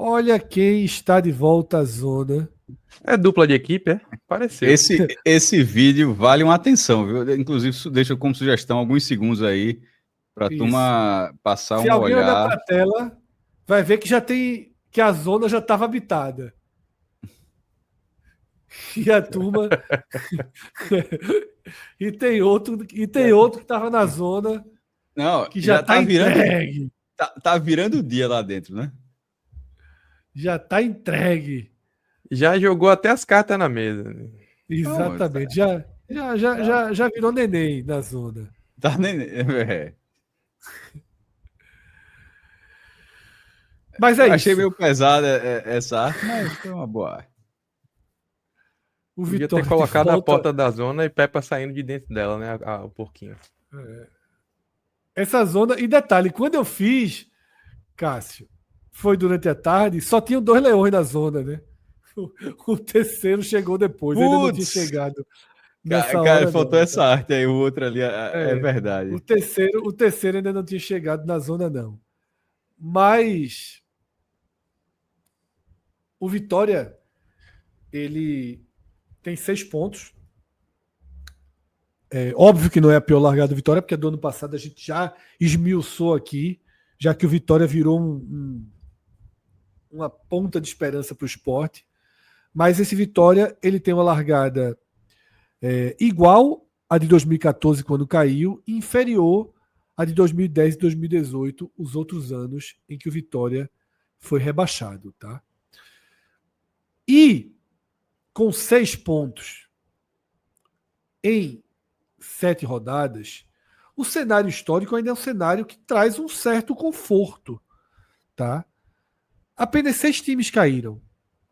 Olha quem está de volta à zona. É dupla de equipe, é? Pareceu. Esse vídeo vale uma atenção, viu? Inclusive, deixa como sugestão alguns segundos aí para a Isso. turma passar Se um alguém olhar olhar. para a tela, vai ver que a zona já estava habitada. E a turma. e tem outro que estava na zona Não, que já está entregue. Tá virando o dia lá dentro, né? Já está entregue. Já jogou até as cartas na mesa. Exatamente. Já virou neném na zona. Tá nem. É. Mas é Achei isso. meio pesada essa arte, mas foi uma boa arte. O Podia Vitória ter colocado volta... a porta da zona e Peppa saindo de dentro dela, né? O porquinho. Essa zona. E detalhe, quando eu fiz, Cássio, foi durante a tarde, só tinham 2 leões na zona, né? O terceiro chegou depois, ainda não tinha chegado nessa hora. Faltou não, essa arte aí, o outro ali, é verdade. O terceiro ainda não tinha chegado na zona, não. Mas o Vitória, ele tem 6 pontos. Óbvio que não é a pior largada do Vitória, porque do ano passado a gente já esmiuçou aqui, já que o Vitória virou uma ponta de esperança para o esporte. Mas esse Vitória, ele tem uma largada igual a de 2014, quando caiu, e inferior à de 2010 e 2018, os outros anos em que o Vitória foi rebaixado. Tá? E com 6 pontos em 7 rodadas, o cenário histórico ainda é um cenário que traz um certo conforto. Tá? Apenas 6 times caíram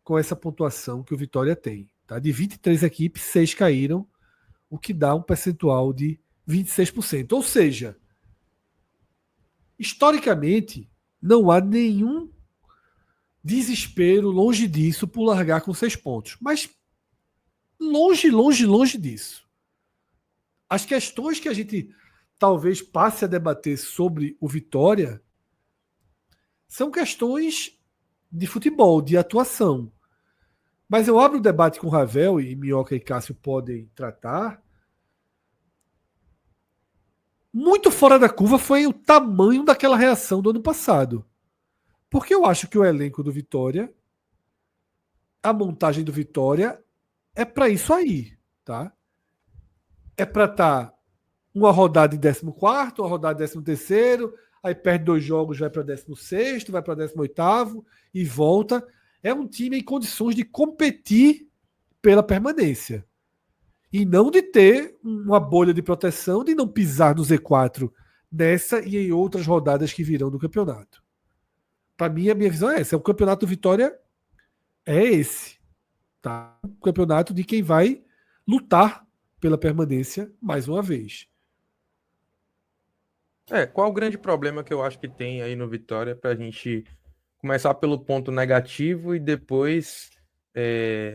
com essa pontuação que o Vitória tem. Tá? De 23 equipes, 6 caíram, o que dá um percentual de 26%. Ou seja, historicamente, não há nenhum desespero longe disso por largar com 6 pontos. Mas longe disso. As questões que a gente talvez passe a debater sobre o Vitória são questões de futebol, de atuação. Mas eu abro o debate com o Ravel, e Minhoca e Cássio podem tratar. Muito fora da curva foi o tamanho daquela reação do ano passado. Porque eu acho que o elenco do Vitória, a montagem do Vitória, é para isso aí. Tá? É para estar uma rodada em 14º, uma rodada em 13º, aí perde 2 jogos, vai para 16º, vai para 18º e volta. É um time em condições de competir pela permanência. E não de ter uma bolha de proteção, de não pisar no Z4 nessa e em outras rodadas que virão do campeonato. Para mim, a minha visão é essa. O campeonato do Vitória é esse. Tá? O campeonato de quem vai lutar pela permanência mais uma vez. Qual o grande problema que eu acho que tem aí no Vitória para a gente começar pelo ponto negativo e depois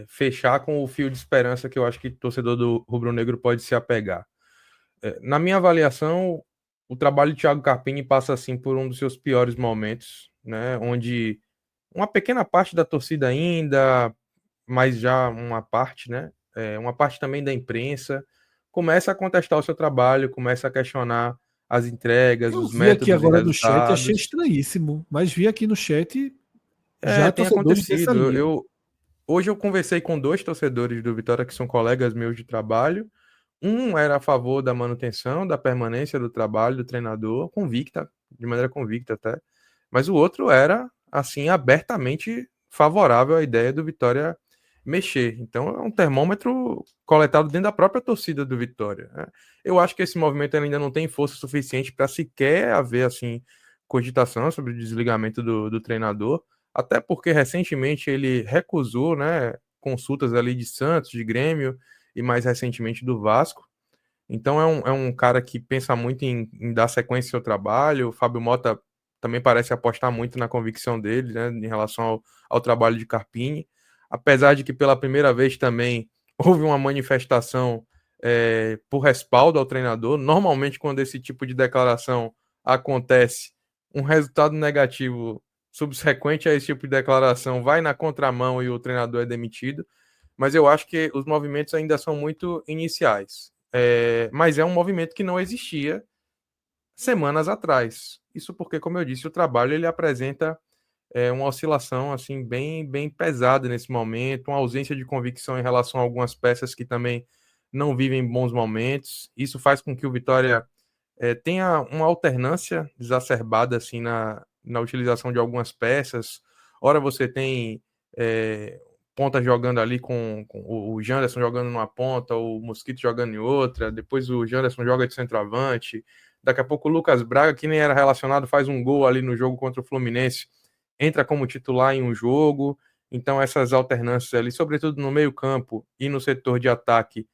fechar com o fio de esperança que eu acho que o torcedor do rubro-negro pode se apegar? Na minha avaliação, o trabalho de Thiago Carpini passa assim por um dos seus piores momentos, né? Onde uma pequena parte da torcida ainda, mas já uma parte, né? Uma parte também da imprensa começa a contestar o seu trabalho, começa a questionar as entregas, Eu os vi aqui métodos e agora no chat, achei resultados. estranhíssimo, mas vi aqui no chat já Tem torcedores dessa acontecido. linha. Hoje eu conversei com 2 torcedores do Vitória que são colegas meus de trabalho. Um era a favor da manutenção, da permanência do trabalho do treinador, convicta, de maneira convicta até. Mas o outro era, assim, abertamente favorável à ideia do Vitória mexer. Então é um termômetro coletado dentro da própria torcida do Vitória, né? Eu acho que esse movimento ainda não tem força suficiente para sequer haver, assim, cogitação sobre o desligamento do treinador, até porque recentemente ele recusou, né, consultas ali de Santos, de Grêmio, e mais recentemente do Vasco. Então é um cara que pensa muito em dar sequência ao seu trabalho. O Fábio Mota também parece apostar muito na convicção dele, né, em relação ao trabalho de Carpini. Apesar de que pela primeira vez também houve uma manifestação por respaldo ao treinador. Normalmente, quando esse tipo de declaração acontece, um resultado negativo subsequente a esse tipo de declaração vai na contramão e o treinador é demitido, mas eu acho que os movimentos ainda são muito iniciais. Mas é um movimento que não existia semanas atrás. Isso porque, como eu disse, o trabalho ele apresenta uma oscilação assim bem pesada nesse momento, uma ausência de convicção em relação a algumas peças que também não vivem bons momentos. Isso faz com que o Vitória tenha uma alternância exacerbada assim na utilização de algumas peças. Ora você tem ponta jogando ali com o Janderson jogando numa ponta, o Mosquito jogando em outra, depois o Janderson joga de centroavante, daqui a pouco o Lucas Braga, que nem era relacionado, faz um gol ali no jogo contra o Fluminense, entra como titular em um jogo. Então essas alternâncias ali, sobretudo no meio campo e no setor de ataque,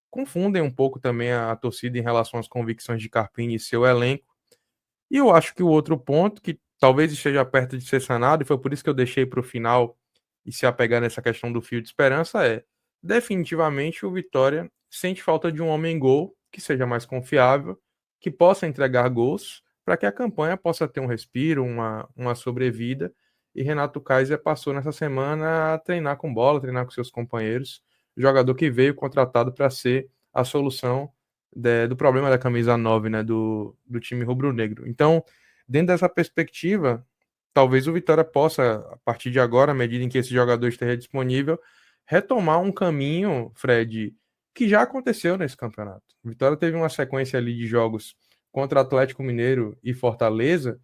confundem um pouco também a torcida em relação às convicções de Carpini e seu elenco. E eu acho que o outro ponto, que talvez esteja perto de ser sanado, e foi por isso que eu deixei para o final e se apegar nessa questão do fio de esperança, definitivamente o Vitória sente falta de um homem-gol que seja mais confiável, que possa entregar gols, para que a campanha possa ter um respiro, uma sobrevida. E Renato Kaiser passou nessa semana a treinar com bola, treinar com seus companheiros, jogador que veio contratado para ser a solução do problema da camisa 9, né, do time rubro-negro. Então, dentro dessa perspectiva, talvez o Vitória possa, a partir de agora, à medida em que esse jogador esteja disponível, retomar um caminho, Fred, que já aconteceu nesse campeonato. O Vitória teve uma sequência ali de jogos contra Atlético Mineiro e Fortaleza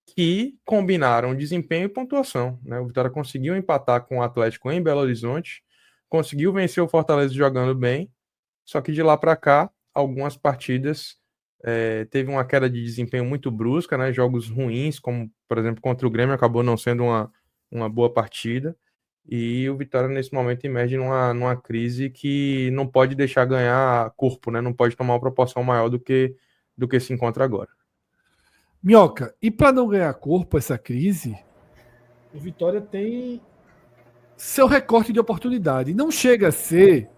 que combinaram desempenho e pontuação, né? O Vitória conseguiu empatar com o Atlético em Belo Horizonte, conseguiu vencer o Fortaleza jogando bem, só que de lá para cá, algumas partidas teve uma queda de desempenho muito brusca, né? Jogos ruins, como por exemplo contra o Grêmio, acabou não sendo uma boa partida. E o Vitória, nesse momento, emerge numa crise que não pode deixar ganhar corpo, né? Não pode tomar uma proporção maior do que se encontra agora. Minhoca, e para não ganhar corpo essa crise, o Vitória tem seu recorte de oportunidade. Não chega a ser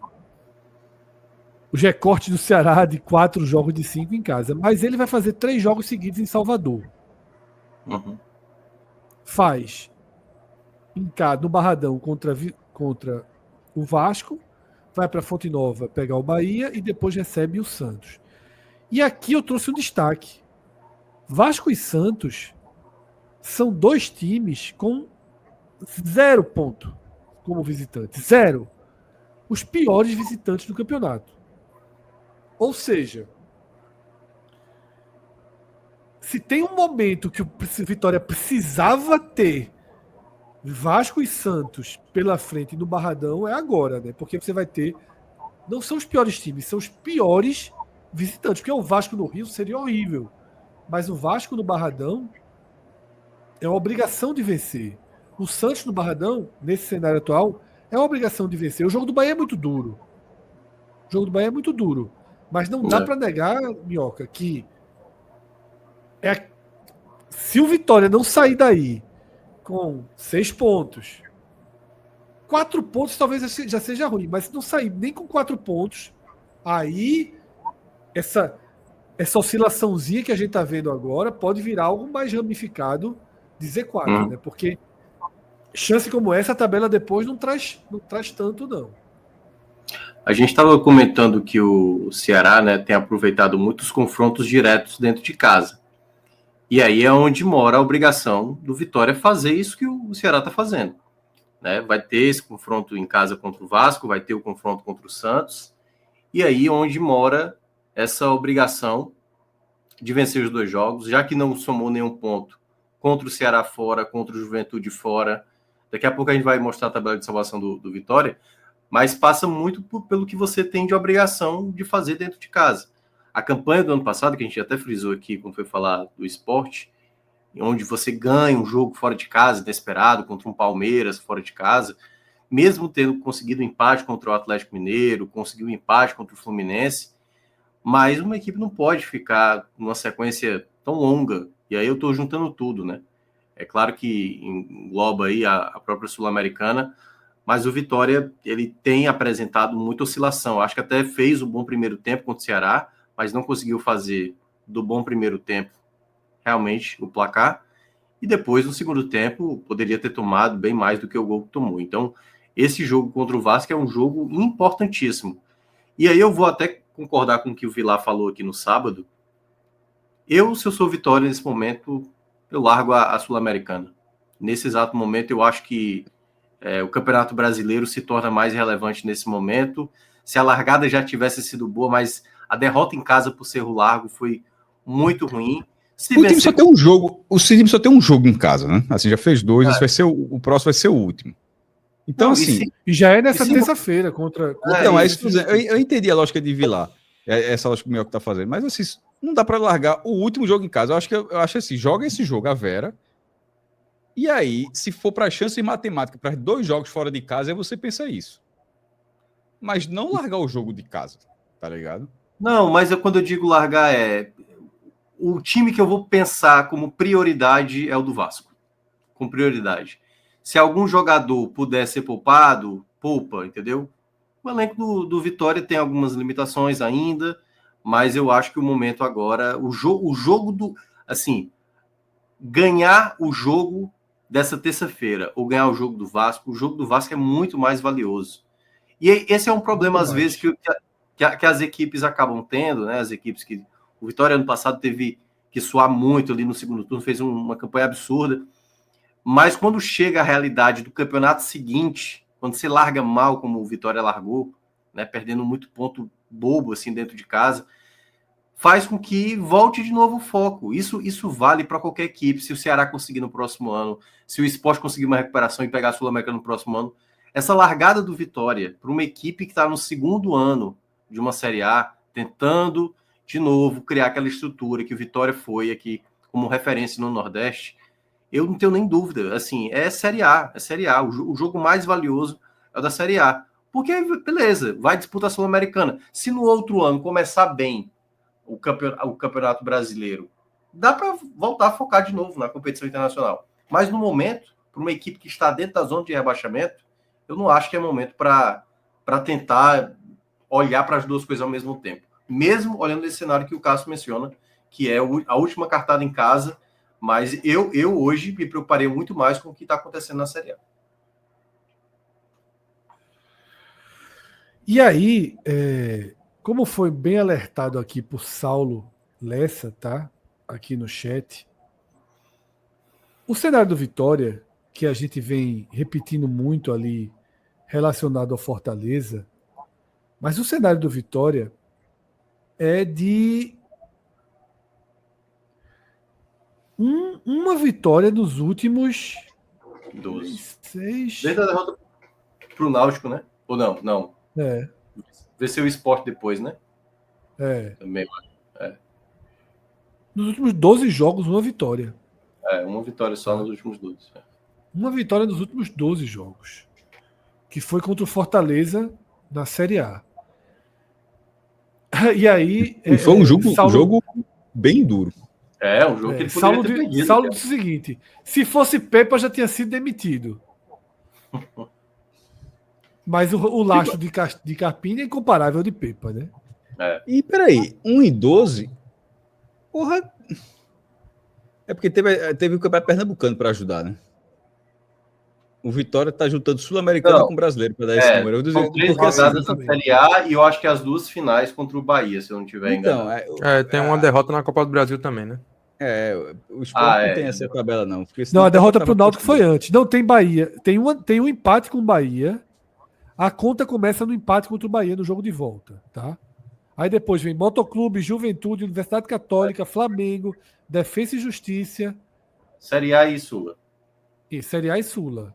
os recortes do Ceará de 4 jogos de 5 em casa, mas ele vai fazer 3 jogos seguidos em Salvador. Uhum. Faz no Barradão contra o Vasco, vai para Fonte Nova pegar o Bahia e depois recebe o Santos. E aqui eu trouxe um destaque. Vasco e Santos são 2 times com 0 ponto como visitante. 0. Os piores visitantes do campeonato. Ou seja, se tem um momento que o Vitória precisava ter Vasco e Santos pela frente no Barradão, é agora, né? Porque você vai ter... Não são os piores times, são os piores visitantes. Porque o Vasco no Rio seria horrível. Mas o Vasco no Barradão é uma obrigação de vencer. O Santos no Barradão, nesse cenário atual, é uma obrigação de vencer. O jogo do Bahia é muito duro. O jogo do Bahia é muito duro. Mas não dá para negar, Minhoca, que se o Vitória não sair daí com 6 pontos, 4 pontos talvez já seja ruim, mas se não sair nem com 4 pontos, aí essa oscilaçãozinha que a gente está vendo agora pode virar algo mais ramificado de Z4, né? Porque chance como essa, a tabela depois não traz tanto, não. A gente estava comentando que o Ceará, né, tem aproveitado muitos confrontos diretos dentro de casa. E aí é onde mora a obrigação do Vitória fazer isso que o Ceará está fazendo. Né? Vai ter esse confronto em casa contra o Vasco, vai ter o confronto contra o Santos. E aí é onde mora essa obrigação de vencer os 2 jogos, já que não somou nenhum ponto contra o Ceará fora, contra o Juventude fora. Daqui a pouco a gente vai mostrar a tabela de salvação do Vitória, mas passa muito pelo que você tem de obrigação de fazer dentro de casa. A campanha do ano passado, que a gente até frisou aqui quando foi falar do esporte, onde você ganha um jogo fora de casa, inesperado, contra um Palmeiras fora de casa, mesmo tendo conseguido um empate contra o Atlético Mineiro, conseguiu um empate contra o Fluminense, mas uma equipe não pode ficar numa sequência tão longa, e aí eu estou juntando tudo, né? É claro que engloba aí a própria Sul-Americana, mas o Vitória, ele tem apresentado muita oscilação. Acho que até fez um bom primeiro tempo contra o Ceará, mas não conseguiu fazer do bom primeiro tempo realmente o placar. e depois, no segundo tempo, poderia ter tomado bem mais do que o gol que tomou. Então, esse jogo contra o Vasco é um jogo importantíssimo. E aí eu vou até concordar com o que o Vilar falou aqui no sábado. Se eu sou Vitória nesse momento, eu largo a Sul-Americana. Nesse exato momento, eu acho que o Campeonato Brasileiro se torna mais relevante nesse momento. Se a largada já tivesse sido boa, mas a derrota em casa por Cerro Largo foi muito ruim. O time só tem um jogo. O time só tem um jogo em casa, né? Assim, já fez 2, esse vai ser o próximo vai ser o último. Então, não, assim. E já é nessa terça-feira contra. Então, eu entendi a lógica de Vilar. Essa lógica que o Mioca tá fazendo. Mas assim, não dá para largar o último jogo em casa. Eu acho assim, joga esse jogo a Vera. E aí, se for para chance matemática para 2 jogos fora de casa, aí você pensa isso. Mas não largar o jogo de casa, tá ligado? Não, mas quando eu digo largar o time que eu vou pensar como prioridade é o do Vasco. Com prioridade. Se algum jogador puder ser poupado, poupa, entendeu? O elenco do Vitória tem algumas limitações ainda, mas eu acho que o momento agora, o jogo do... Assim, ganhar o jogo dessa terça-feira ou ganhar o jogo do Vasco é muito mais valioso. E esse é um problema, às vezes, que as equipes acabam tendo, né? As equipes que... O Vitória, ano passado, teve que suar muito ali no segundo turno, fez uma campanha absurda. Mas quando chega a realidade do campeonato seguinte, quando você larga mal, como o Vitória largou, né, perdendo muito ponto bobo assim dentro de casa, faz com que volte de novo o foco. Isso vale para qualquer equipe. Se o Ceará conseguir no próximo ano, se o Sport conseguir uma recuperação e pegar a Sul-Americana no próximo ano, essa largada do Vitória para uma equipe que está no segundo ano de uma Série A, tentando de novo criar aquela estrutura que o Vitória foi aqui como referência no Nordeste, eu não tenho nem dúvida, assim, é Série A. O jogo mais valioso é o da Série A. Porque, beleza, vai disputar a Sul-Americana. Se no outro ano começar bem o Campeonato Brasileiro, dá para voltar a focar de novo na competição internacional. Mas no momento, para uma equipe que está dentro da zona de rebaixamento, eu não acho que é momento para tentar olhar para as duas coisas ao mesmo tempo. Mesmo olhando esse cenário que o Cássio menciona, que é a última cartada em casa. Mas eu hoje me preocuparei muito mais com o que está acontecendo na Série A. E aí, como foi bem alertado aqui por Saulo Lessa, tá? Aqui no chat, o cenário do Vitória, que a gente vem repetindo muito ali, relacionado ao Fortaleza, mas o cenário do Vitória é de uma vitória nos últimos 12. 6. Desde a derrota pro Náutico, né? Ou não? Não. É. Venceu o Sport depois, né? Também. Nos últimos 12 jogos, uma vitória. Uma vitória só nos últimos 12. Uma vitória nos últimos 12 jogos. Que foi contra o Fortaleza na Série A. E aí... E foi um jogo bem duro. Um jogo que ele poderia ter perdido. Saulo disse o seguinte: se fosse Pepa, já tinha sido demitido. Mas o lastro de Carpini é incomparável de Pepa, né? E peraí, 1-12. Porra. É porque teve o Campeonato Pernambucano para ajudar, né? O Vitória tá juntando Sul-Americano com o brasileiro para dar esse número. São 3 rodadas da Série A e eu acho que as 2 finais contra o Bahia, se eu não tiver enganado. Tem uma derrota na Copa do Brasil também, né? O Sport não tem essa tabela, não. Não, a derrota pro Náutico foi antes. Não, tem Bahia. Tem um empate com o Bahia. A conta começa no empate contra o Bahia no jogo de volta, tá? Aí depois vem Motoclube, Juventude, Universidade Católica, Flamengo, Defensa e Justiça. Série A e Sula. E Série A e Sula.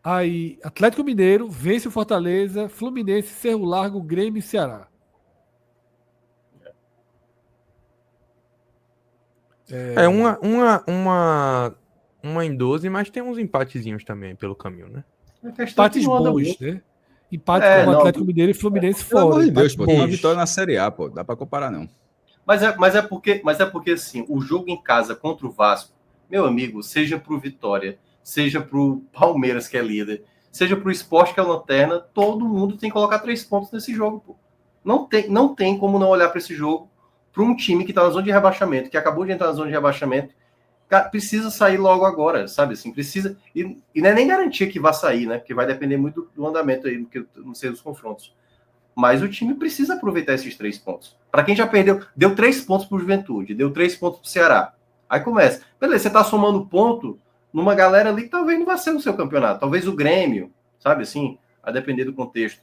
Aí Atlético Mineiro vence o Fortaleza, Fluminense, Cerro Largo, Grêmio e Ceará. Uma em 12, mas tem uns empatezinhos também pelo caminho, né? Empates bons, né? Empate com o Atlético Mineiro e Fluminense fora. Pelo amor de Deus, pô, tem uma vitória na Série A, pô. Dá pra comparar, não. Mas é porque, assim, o jogo em casa contra o Vasco, meu amigo, seja pro Vitória, seja pro Palmeiras, que é líder, seja pro Sport, que é a lanterna, todo mundo tem que colocar 3 pontos nesse jogo, pô. Não tem como não olhar para esse jogo, para um time que tá na zona de rebaixamento, que acabou de entrar na zona de rebaixamento, Cara, precisa sair logo agora, sabe? Assim, precisa. E não é nem garantia que vá sair, né? Porque vai depender muito do andamento aí, não sei dos confrontos. Mas o time precisa aproveitar esses 3 pontos. Para quem já perdeu, deu 3 pontos para o Juventude, deu 3 pontos para o Ceará. Aí começa. Beleza, você tá somando ponto numa galera ali que talvez não vá ser o seu campeonato. Talvez o Grêmio, sabe assim? A depender do contexto.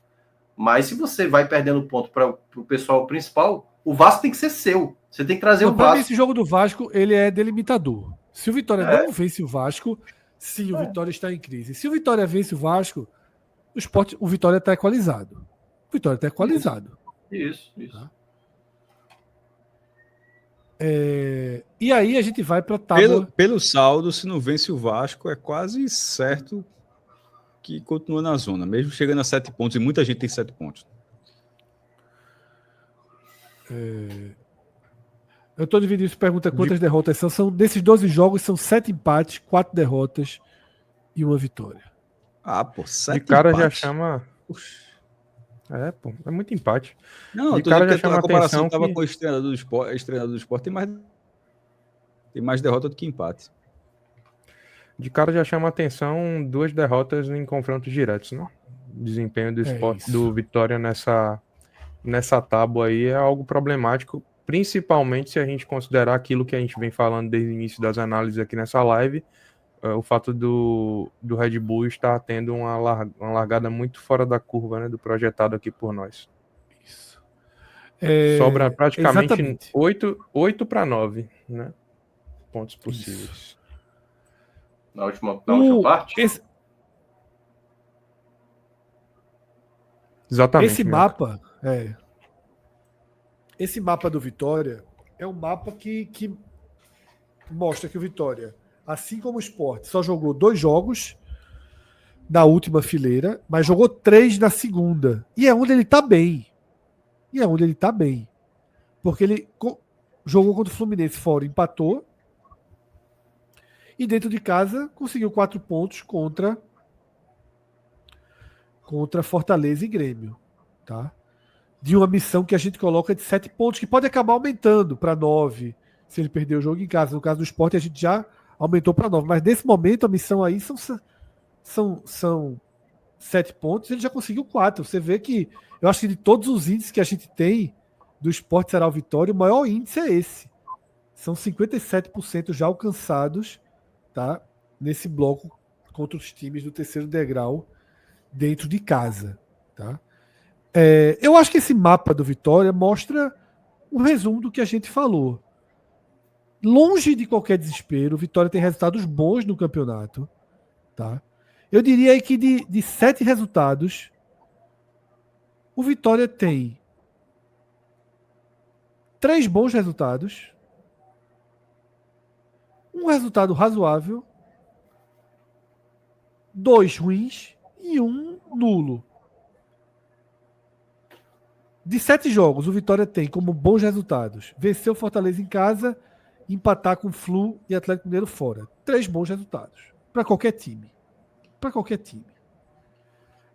Mas se você vai perdendo ponto para o pessoal principal, o Vasco tem que ser seu. Você tem que trazer o Para mim, Vasco. esse jogo do Vasco, ele é delimitador. Se o Vitória não vence o Vasco, sim, o Vitória está em crise. Se o Vitória vence o Vasco, o Vitória está equalizado. O Vitória está equalizado. Isso. Tá? E aí a gente vai para a tábua. Pelo saldo, se não vence o Vasco, é quase certo que continua na zona, mesmo chegando a 7 pontos, e muita gente tem 7 pontos. Eu estou dividindo isso, pergunta quantas derrotas são. Desses 12 jogos, são 7 empates, 4 derrotas e 1 vitória. Ah, pô, 7 De cara empates. já chama... pô, é muito empate. Não, de cara já a chama comparação atenção estava que... com o ex-treinador do esporte, tem mais derrota do que empate. De cara já chama atenção 2 derrotas em confrontos diretos, né? O desempenho do esporte, do Vitória nessa tábua aí é algo problemático, principalmente se a gente considerar aquilo que a gente vem falando desde o início das análises aqui nessa live, o fato do Red Bull estar tendo uma largada muito fora da curva, né, do projetado aqui por nós. Isso. Sobra praticamente 8 para 9, né? Pontos possíveis. Isso. Na última parte? Exatamente. Esse mapa do Vitória é um mapa que mostra que o Vitória, assim como o Sport, só jogou 2 jogos na última fileira, mas jogou 3 na segunda. E é onde ele tá bem. Porque ele jogou contra o Fluminense fora, empatou. E dentro de casa conseguiu 4 pontos contra Fortaleza e Grêmio. Tá? De uma missão que a gente coloca de 7 pontos, que pode acabar aumentando para 9, se ele perder o jogo em casa. No caso do Sport, a gente já aumentou para 9. Mas nesse momento, a missão aí são 7 pontos, ele já conseguiu 4. Você vê que, eu acho que de todos os índices que a gente tem do Sport Ceará Vitória, o maior índice é esse. São 57% já alcançados, tá? Nesse bloco contra os times do terceiro degrau dentro de casa. Tá? Eu acho que esse mapa do Vitória mostra um resumo do que a gente falou. Longe de qualquer desespero, o Vitória tem resultados bons no campeonato. Tá? Eu diria aí que de 7 resultados, o Vitória tem 3 bons resultados, um resultado razoável, 2 ruins e 1 nulo. De 7 jogos, o Vitória tem como bons resultados vencer o Fortaleza em casa, empatar com o Flu e Atlético Mineiro fora. 3 bons resultados para qualquer time.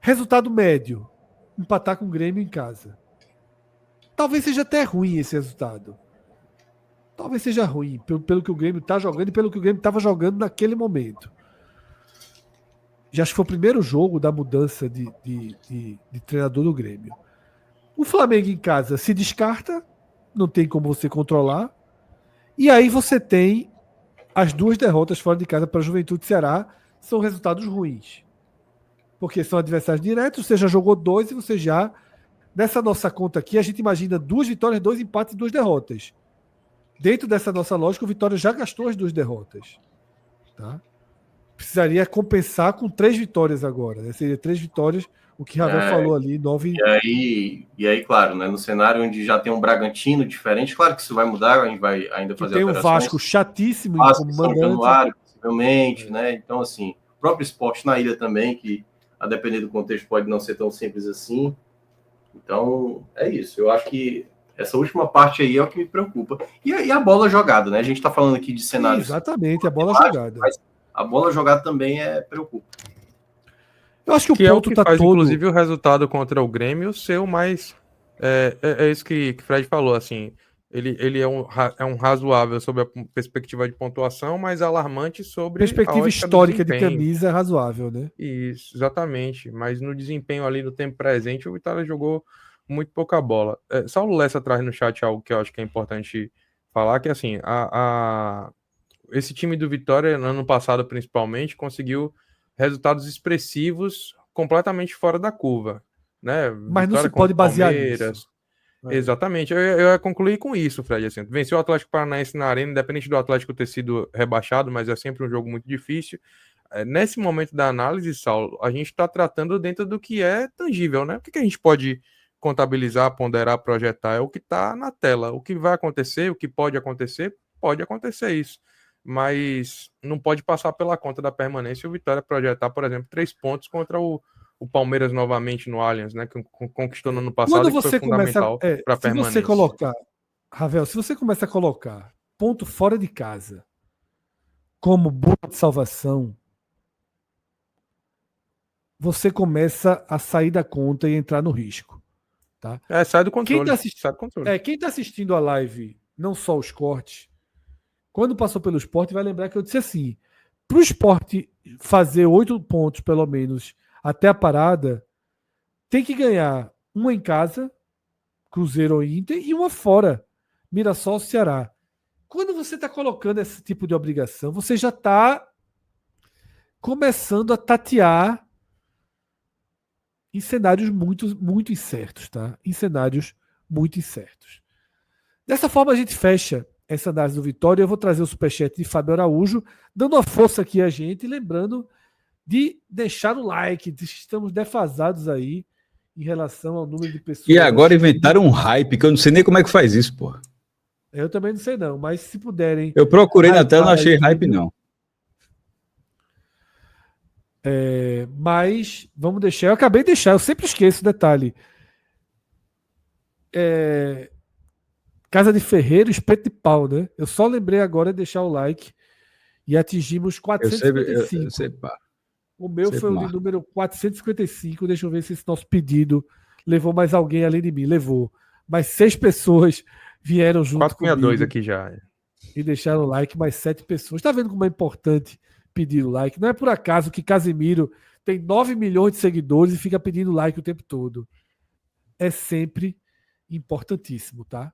Resultado médio, empatar com o Grêmio em casa. Talvez seja até ruim esse resultado. Talvez seja ruim, pelo que o Grêmio está jogando e pelo que o Grêmio estava jogando naquele momento. Já acho que foi o primeiro jogo da mudança de treinador do Grêmio. O Flamengo em casa se descarta, não tem como você controlar. E aí você tem as 2 derrotas fora de casa para a Juventude e Ceará, são resultados ruins. Porque são adversários diretos, você já jogou 2 e você já... Nessa nossa conta aqui, a gente imagina 2 vitórias, 2 empates e 2 derrotas. Dentro dessa nossa lógica, o Vitória já gastou as 2 derrotas. Tá? Precisaria compensar com 3 vitórias agora. Né? Seria 3 vitórias, o que Ravel falou ali, 9... E aí, claro, né, no cenário onde já tem um Bragantino diferente, claro que isso vai mudar, a gente vai ainda fazer tem alterações. Tem um Vasco chatíssimo como São Januário, possivelmente, né? Então, assim, o próprio Sport na ilha também, que a depender do contexto pode não ser tão simples assim. Então, é isso. Eu acho que essa última parte aí é o que me preocupa. E a bola jogada, né? A gente está falando aqui de cenários... Exatamente, a bola jogada. Mas a bola jogada também preocupa. Eu acho que o ponto é o que tá faz, todo... Inclusive, o resultado contra o Grêmio ser o mais... É isso que o Fred falou, assim... Ele é um razoável sobre a perspectiva de pontuação, mas alarmante sobre a Perspectiva ótica do histórica de desempenho. camisa é razoável, né? Isso, exatamente. Mas no desempenho ali no tempo presente, o Vitória jogou muito pouca bola. Saulo Lessa traz no chat algo que eu acho que é importante falar, que assim, esse time do Vitória, no ano passado principalmente, conseguiu resultados expressivos completamente fora da curva, né? Mas não se Vitória contra pode o basear Palmeiras. nisso. Exatamente, eu ia concluir com isso, Fred. Assim, venceu o Atlético Paranaense na Arena, independente do Atlético ter sido rebaixado, mas é sempre um jogo muito difícil. Nesse momento da análise, Saulo, a gente está tratando dentro do que é tangível, né? O que a gente pode contabilizar, ponderar, projetar? É o que está na tela. O que vai acontecer, o que pode acontecer isso. Mas não pode passar pela conta da permanência e o Vitória projetar, por exemplo, 3 pontos contra o Palmeiras novamente no Allianz, né? Que conquistou no ano passado Quando e que foi você começa. fundamental para a Se você permanência. colocar. Ravel, se você começa a colocar ponto fora de casa como bola de salvação, você começa a sair da conta e entrar no risco. Tá? Sai do controle. Sai do controle. Quem está assistindo a live, não só os cortes, quando passou pelo esporte, vai lembrar que eu disse assim: para o esporte fazer 8 pontos, pelo menos, até a parada, tem que ganhar uma em casa, Cruzeiro ou Inter, e uma fora, Mirassol, Ceará. Quando você está colocando esse tipo de obrigação, você já está começando a tatear em cenários muito, muito incertos, tá? Em cenários muito incertos. Dessa forma, a gente fecha essa análise do Vitória. Eu vou trazer o superchat de Fábio Araújo, dando uma força aqui a gente, lembrando de deixar o like. Estamos defasados aí em relação ao número de pessoas. E agora inventaram um hype, que eu não sei nem como é que faz isso, porra. Eu também não sei não, mas se puderem... Eu procurei na tela, não achei hype não. Mas vamos deixar. Eu acabei de deixar, eu sempre esqueço o detalhe. Casa de Ferreiro, espeto de pau, né? Eu só lembrei agora de deixar o like e atingimos 455. Eu sei, pá. O meu foi o de número 455. Deixa eu ver se esse nosso pedido levou mais alguém além de mim. Levou. Mas 6 pessoas vieram junto 462 comigo aqui já. E deixaram o like, mais 7 pessoas. Tá vendo como é importante pedir o like? Não é por acaso que Casemiro tem 9 milhões de seguidores e fica pedindo like o tempo todo. É sempre importantíssimo, tá?